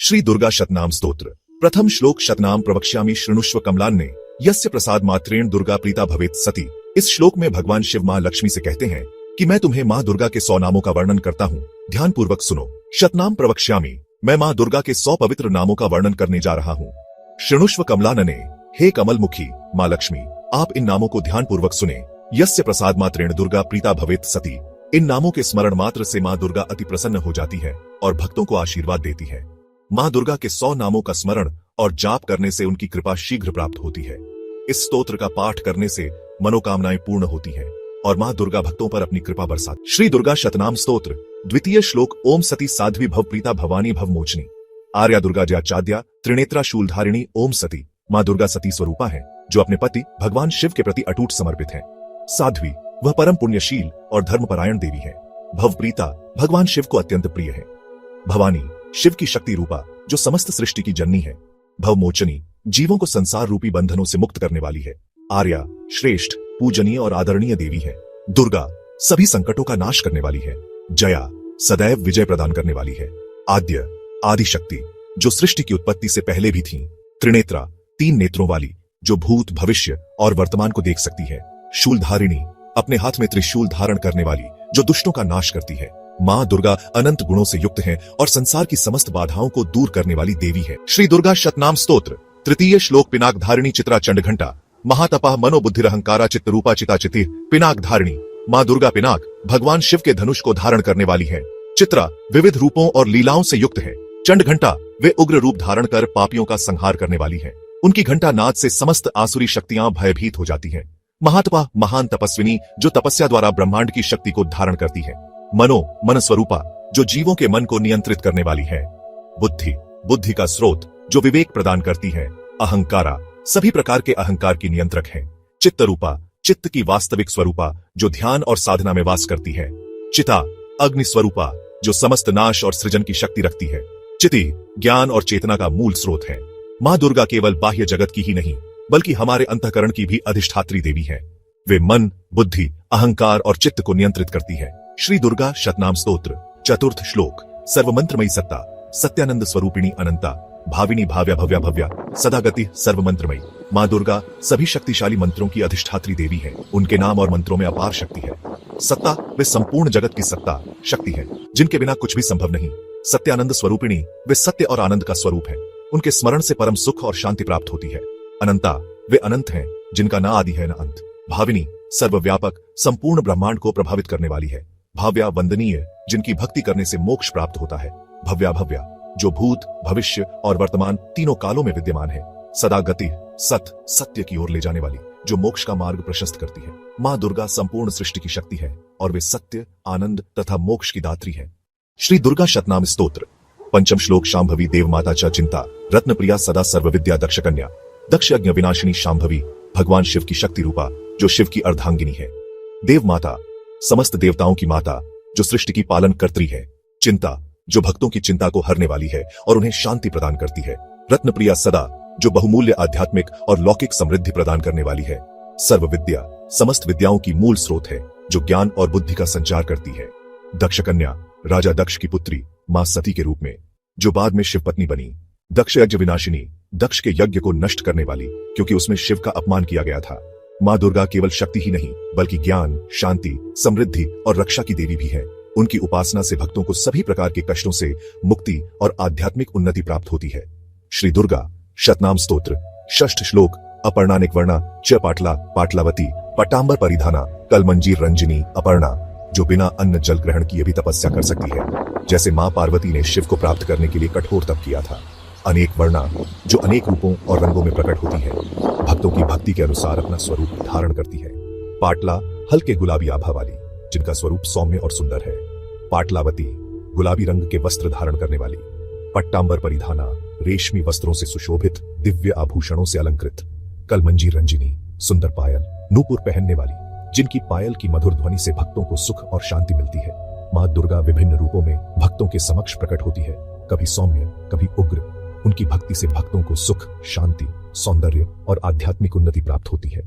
श्री दुर्गा शतनाम स्तोत्र। प्रथम श्लोक शतनाम प्रवक्ष्यामि शृणुष्व कमलान्ने यस्य प्रसाद मात्रेण दुर्गा प्रीता भवेत् सती। इस श्लोक में भगवान शिव मां लक्ष्मी से कहते हैं कि मैं तुम्हें मां दुर्गा के 100 नामों का वर्णन करता हूँ, ध्यान पूर्वक सुनो। शतनाम प्रवक्ष्यामि, मैं मां दुर्गा के 100 पवित्र नामों का वर्णन करने जा रहा हूँ। शृणुष्व कमलानने, हे कमल मुखी मां लक्ष्मी, आप इन नामों को ध्यान पूर्वक सुने। यस्य प्रसाद मात्रेण दुर्गा प्रीता भवेत् सती। इन नामों के स्मरण मात्र से मां दुर्गा अति प्रसन्न हो जाती है और भक्तों को आशीर्वाद देती है। मां दुर्गा के 100 नामों का स्मरण और जाप करने से उनकी कृपा शीघ्र प्राप्त होती है। इस स्तोत्र का पाठ करने से मनोकामनाएं पूर्ण होती हैं और मां दुर्गा भक्तों पर अपनी कृपा बरसाती। श्री दुर्गा शतनाम स्तोत्र। द्वितीय श्लोक। ओम सती साध्वी भव प्रीता भवानी भव मोचनी। आर्या दुर्गा जयाचाद्या त्रिनेत्रा शूलधारिणी। ओम सती, मां दुर्गा सती स्वरूपा है जो अपने पति भगवान शिव के प्रति अटूट समर्पित है। साध्वी, वह परम पुण्यशील और धर्मपरायण देवी है। भव प्रीता, भगवान शिव को अत्यंत प्रिय है। भवानी, शिव की शक्ति रूपा जो समस्त सृष्टि की जननी है। भवमोचनी, जीवों को संसार रूपी बंधनों से मुक्त करने वाली है। आर्या, श्रेष्ठ, पूजनीय और आदरणीय देवी है। दुर्गा, सभी संकटों का नाश करने वाली है। जया, सदैव विजय प्रदान करने वाली है। आद्य, आदि शक्ति जो सृष्टि की उत्पत्ति से पहले भी थी। त्रिनेत्रा, 3 नेत्रों वाली जो भूत, भविष्य और वर्तमान को देख सकती है। शूलधारिणी, अपने हाथ में त्रिशूल धारण करने वाली जो दुष्टों का नाश करती है। मां दुर्गा अनंत गुणों से युक्त है और संसार की समस्त बाधाओं को दूर करने वाली देवी है। श्री दुर्गा शतनाम स्तोत्र। तृतीय श्लोक। पिनाक धारिणी चित्रा चंड घंटा महातपः मनोबुद्धिरहंकारा चित्त रूपा चिता चिति। पिनाक धारिणी, मां दुर्गा पिनाक भगवान शिव के धनुष को धारण करने वाली है। चित्रा, विविध रूपों और लीलाओं से युक्त है। चंड घंटा, वे उग्र रूप धारण कर पापियों का संहार करने वाली है। उनकी घंटा नाद से समस्त आसुरी शक्तियां भयभीत हो जाती हैं। महातपा, महान तपस्विनी जो तपस्या द्वारा ब्रह्मांड की शक्ति को धारण करती है। मनो, मन स्वरूपा जो जीवों के मन को नियंत्रित करने वाली है। बुद्धि, बुद्धि का स्रोत जो विवेक प्रदान करती है। अहंकारा, सभी प्रकार के अहंकार की नियंत्रक है। चित्त रूपा, चित्त की वास्तविक स्वरूपा जो ध्यान और साधना में वास करती है। चिता, अग्नि स्वरूपा जो समस्त नाश और सृजन की शक्ति रखती है। चिति, ज्ञान और चेतना का मूल स्रोत है। मां दुर्गा केवल बाह्य जगत की ही नहीं बल्कि हमारे अंतःकरण की भी अधिष्ठात्री देवी है। वे मन, बुद्धि, अहंकार और चित्त को नियंत्रित करती है। श्री दुर्गा शतनाम स्तोत्र। चतुर्थ श्लोक। सर्वमंत्रमयी सत्ता सत्यानंद स्वरूपिणी अनंता भाविनी भाव्या भव्या भव्या सदा गति सर्वमंत्रमयी। मां दुर्गा सभी शक्तिशाली मंत्रों की अधिष्ठात्री देवी है। उनके नाम और मंत्रों में अपार शक्ति है। सत्ता, वे संपूर्ण जगत की सत्ता शक्ति है जिनके बिना कुछ भी संभव नहीं। सत्यानंद स्वरूपिणी, वे सत्य और आनंद का स्वरूप है। उनके स्मरण से परम सुख और शांति प्राप्त होती है। अनंता, वे अनंत हैं जिनका न आदि है न अंत। भाविनी, सर्वव्यापक संपूर्ण ब्रह्मांड को प्रभावित करने वाली है। भाव्या, वंदनीय जिनकी भक्ति करने से मोक्ष प्राप्त होता है। भव्या भव्या, जो भूत, भविष्य और वर्तमान तीनों कालों में विद्यमान है। सदा गति, सत्य की ओर ले जाने वाली जो मोक्ष का मार्ग प्रशस्त करती है। मां दुर्गा संपूर्ण सृष्टि की शक्ति है और वे सत्य, आनंद तथा मोक्ष की दात्री है। श्री दुर्गा शतनाम स्तोत्र। पंचम श्लोक। शांभवी देव माता च चिंता रत्न प्रिया सदा सर्व विद्या दक्ष कन्या। दक्ष यज्ञ विनाशिनी शांभवी, भगवान शिव की शक्ति रूपा जो शिव की अर्धांगिनी है। देव माता, समस्त देवताओं की माता जो सृष्टि की पालन कर्त्री है। चिंता, जो भक्तों की चिंता को हरने वाली है और उन्हें शांति प्रदान करती है। रत्न प्रिया सदा, जो बहुमूल्य आध्यात्मिक और लौकिक समृद्धि प्रदान करने वाली है। सर्व विद्या, समस्त विद्याओं की मूल स्रोत है जो ज्ञान और बुद्धि का संचार करती है। दक्ष कन्या, राजा दक्ष की पुत्री मां सती के रूप में जो बाद में शिव पत्नी बनी। दक्ष यज्ञ विनाशिनी, दक्ष के यज्ञ को नष्ट करने वाली क्योंकि उसमें शिव का अपमान किया गया था। मां दुर्गा केवल शक्ति ही नहीं बल्कि ज्ञान, शांति, समृद्धि और रक्षा की देवी भी है। उनकी उपासना से भक्तों को सभी प्रकार के कष्टों से मुक्ति और आध्यात्मिक उन्नति प्राप्त होती है। श्री दुर्गा शतनाम स्तोत्र। षष्ठ श्लोक। अपर्णानिक वर्णा च पाटला पाटलावती पट्टांबर परिधाना कलमंजीर रंजिनी। अपर्णा, जो बिना अन्न जल ग्रहण किए भी तपस्या कर सकती है जैसे मां पार्वती ने शिव को प्राप्त करने के लिए कठोर तप किया था। अनेक वर्णा, जो अनेक रूपों और रंगों में प्रकट होती है, भक्तों की भक्ति के अनुसार अपना स्वरूप धारण करती है। पाटला, हल्के गुलाबी आभा वाली जिनका स्वरूप सौम्य और सुंदर है। पाटलावती, गुलाबी रंग के वस्त्र धारण करने वाली। पट्टांबर परिधाना, रेशमी वस्त्रों से सुशोभित दिव्य आभूषणों से अलंकृत। कलमंजी रंजिनी, सुंदर पायल नूपुर पहनने वाली जिनकी पायल की मधुर ध्वनि से भक्तों को सुख और शांति मिलती है। मां दुर्गा विभिन्न रूपों में भक्तों के समक्ष प्रकट होती है, कभी सौम्य, कभी उग्र। उनकी भक्ति से भक्तों को सुख, शांति, सौंदर्य और आध्यात्मिक उन्नति प्राप्त होती है।